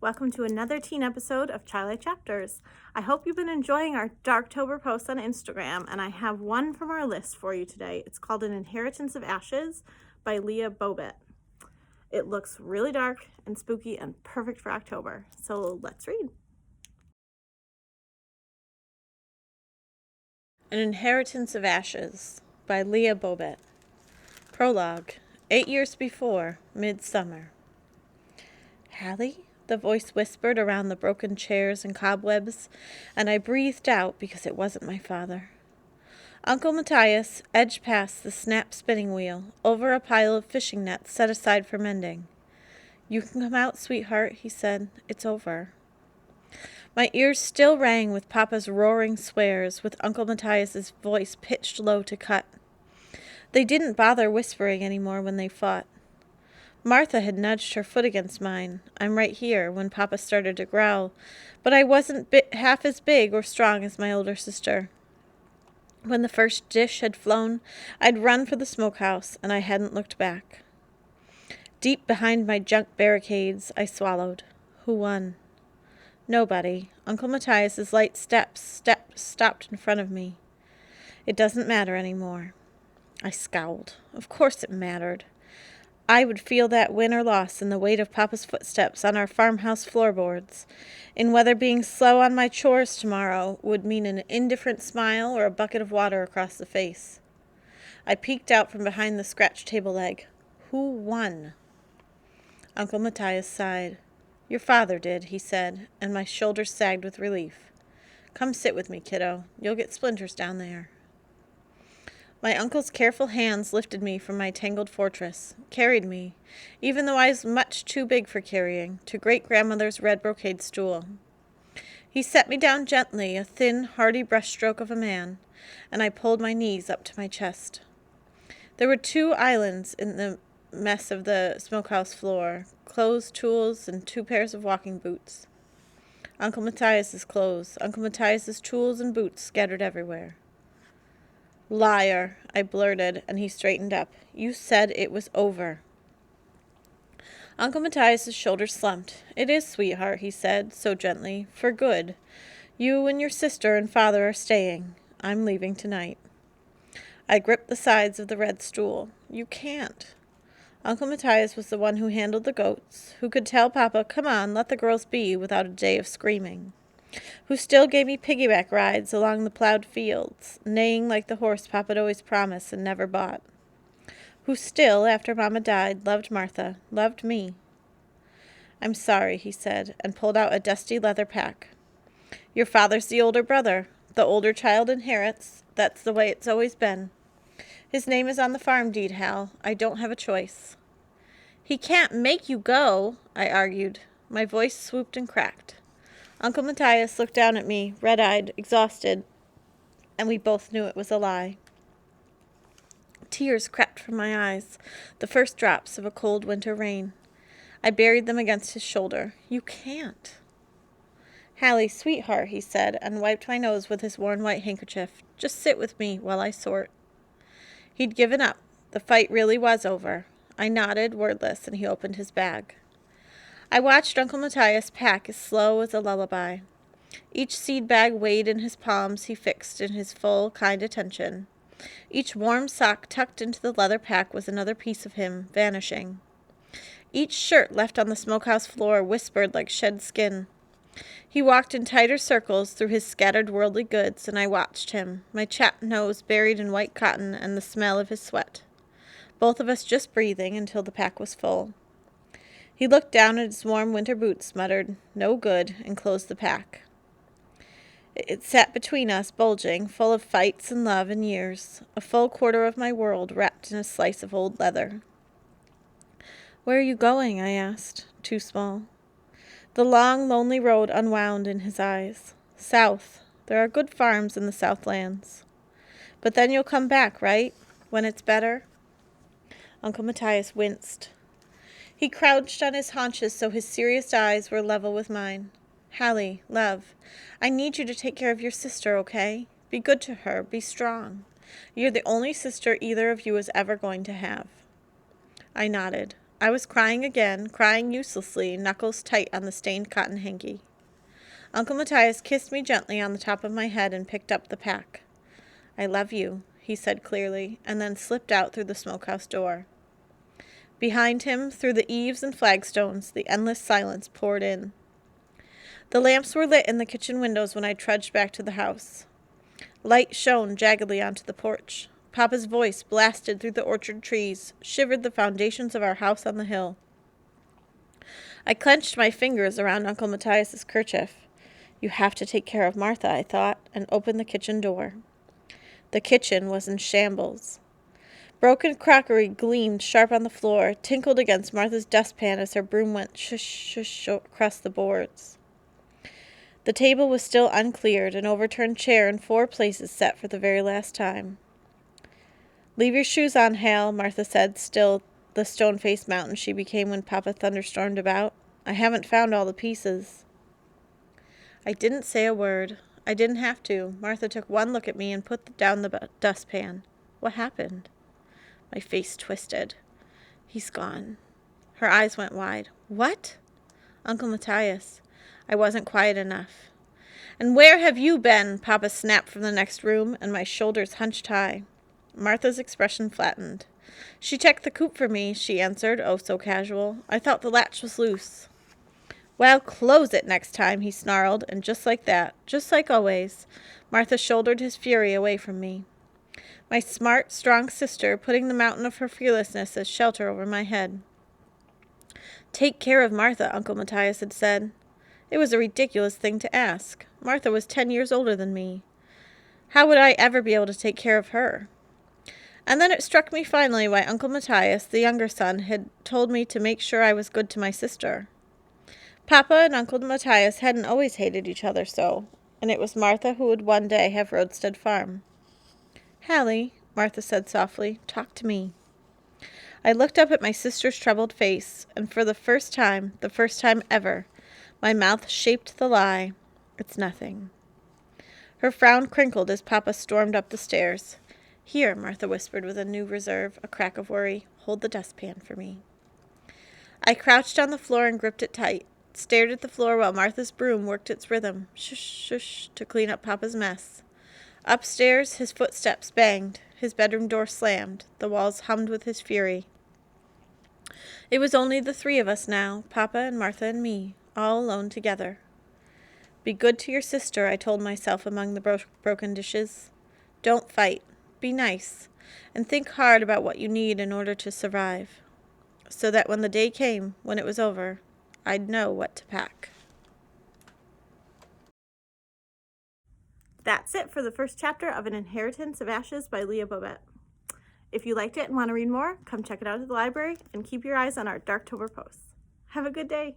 Welcome to another teen episode of Twilight Chapters. I hope you've been enjoying our Darktober posts on Instagram, and I have one from our list for you today. It's called An Inheritance of Ashes by Leah Bobbitt. It looks really dark and spooky and perfect for October, so let's read. An Inheritance of Ashes by Leah Bobbitt. Prologue. 8 years before, midsummer. Hallie? The voice whispered around the broken chairs and cobwebs, and I breathed out because it wasn't my father. Uncle Matthias edged past the snap spinning wheel, over a pile of fishing nets set aside for mending. "You can come out, sweetheart," he said. "It's over." My ears still rang with Papa's roaring swears, with Uncle Matthias's voice pitched low to cut. They didn't bother whispering anymore when they fought. Martha had nudged her foot against mine. I'm right here, when Papa started to growl, but I wasn't half as big or strong as my older sister. When the first dish had flown, I'd run for the smokehouse, and I hadn't looked back. Deep behind my junk barricades, I swallowed. Who won? Nobody. Uncle Matthias's light steps stopped in front of me. It doesn't matter anymore. I scowled. Of course it mattered. I would feel that win or loss in the weight of Papa's footsteps on our farmhouse floorboards, in whether being slow on my chores tomorrow would mean an indifferent smile or a bucket of water across the face. I peeked out from behind the scratch table leg. Who won? Uncle Matthias sighed. "Your father did," he said, and my shoulders sagged with relief. "Come sit with me, kiddo. You'll get splinters down there." My uncle's careful hands lifted me from my tangled fortress, carried me, even though I was much too big for carrying, to great-grandmother's red brocade stool. He set me down gently, a thin, hardy brushstroke of a man, and I pulled my knees up to my chest. There were 2 islands in the mess of the smokehouse floor, clothes, tools, and 2 pairs of walking boots. Uncle Matthias's clothes, Uncle Matthias's tools and boots scattered everywhere. "Liar," I blurted, and he straightened up. "You said it was over." Uncle Matthias's shoulders slumped. "It is, sweetheart," he said, so gently. "For good. You and your sister and father are staying. I'm leaving tonight." I gripped the sides of the red stool. "You can't." Uncle Matthias was the one who handled the goats, who could tell Papa, "Come on, let the girls be," without a day of screaming, who still gave me piggyback rides along the plowed fields, neighing like the horse Papa'd always promised and never bought, who still, after Mama died, loved Martha, loved me. "I'm sorry," he said, and pulled out a dusty leather pack. "Your father's the older brother. The older child inherits. That's the way it's always been. His name is on the farm deed, Hal. I don't have a choice." "He can't make you go," I argued. My voice swooped and cracked. Uncle Matthias looked down at me, red-eyed, exhausted, and we both knew it was a lie. Tears crept from my eyes, the first drops of a cold winter rain. I buried them against his shoulder. "You can't." "Hallie, sweetheart," he said, and wiped my nose with his worn white handkerchief. "Just sit with me while I sort." He'd given up. The fight really was over. I nodded, wordless, and he opened his bag. I watched Uncle Matthias pack as slow as a lullaby. Each seed bag weighed in his palms he fixed in his full, kind attention. Each warm sock tucked into the leather pack was another piece of him, vanishing. Each shirt left on the smokehouse floor whispered like shed skin. He walked in tighter circles through his scattered worldly goods, and I watched him, my chapped nose buried in white cotton and the smell of his sweat. Both of us just breathing until the pack was full. He looked down at his warm winter boots, muttered, "No good," and closed the pack. It sat between us, bulging, full of fights and love and years, a full quarter of my world wrapped in a slice of old leather. "Where are you going?" I asked, too small. The long, lonely road unwound in his eyes. "South. There are good farms in the Southlands." "But then you'll come back, right? When it's better?" Uncle Matthias winced. He crouched on his haunches so his serious eyes were level with mine. "Hallie, love, I need you to take care of your sister, okay? Be good to her. Be strong. You're the only sister either of you is ever going to have." I nodded. I was crying again, crying uselessly, knuckles tight on the stained cotton hanky. Uncle Matthias kissed me gently on the top of my head and picked up the pack. I love you, he said clearly, and then slipped out through the smokehouse door. Behind him, through the eaves and flagstones, the endless silence poured in. The lamps were lit in the kitchen windows when I trudged back to the house. Light shone jaggedly onto the porch. Papa's voice blasted through the orchard trees, shivered the foundations of our house on the hill. I clenched my fingers around Uncle Matthias's kerchief. You have to take care of Martha, I thought, and opened the kitchen door. The kitchen was in shambles. Broken crockery gleamed sharp on the floor, tinkled against Martha's dustpan as her broom went shush across the boards. The table was still uncleared, an overturned chair in 4 places set for the very last time. Leave your shoes on, Hal, Martha said, still the stone-faced mountain she became when Papa thunderstormed about. I haven't found all the pieces. I didn't say a word. I didn't have to. Martha took one look at me and put down the dustpan. What happened? My face twisted. He's gone. Her eyes went wide. What? Uncle Matthias. I wasn't quiet enough. And where have you been? Papa snapped from the next room, and my shoulders hunched high. Martha's expression flattened. She checked the coop for me, she answered, oh so casual. I thought the latch was loose. Well, close it next time, he snarled, and just like that, just like always, Martha shouldered his fury away from me. My smart, strong sister putting the mountain of her fearlessness as shelter over my head. Take care of Martha, Uncle Matthias had said. It was a ridiculous thing to ask. Martha was 10 years older than me. How would I ever be able to take care of her? And then it struck me finally why Uncle Matthias, the younger son, had told me to make sure I was good to my sister. Papa and Uncle Matthias hadn't always hated each other so, and it was Martha who would one day have Roadstead Farm. Hallie, Martha said softly, talk to me. I looked up at my sister's troubled face, and for the first time ever, my mouth shaped the lie. It's nothing. Her frown crinkled as Papa stormed up the stairs. Here, Martha whispered with a new reserve, a crack of worry. Hold the dustpan for me. I crouched on the floor and gripped it tight, stared at the floor while Martha's broom worked its rhythm, shush, shush, to clean up Papa's mess. Upstairs, his footsteps banged, his bedroom door slammed, the walls hummed with his fury. It was only the 3 of us now, Papa and Martha and me, all alone together. Be good to your sister, I told myself among the broken dishes. Don't fight. Be nice, and think hard about what you need in order to survive, so that when the day came, when it was over, I'd know what to pack. That's it for the first chapter of An Inheritance of Ashes by Leah Bobet. If you liked it and want to read more, come check it out at the library and keep your eyes on our Darktober posts. Have a good day.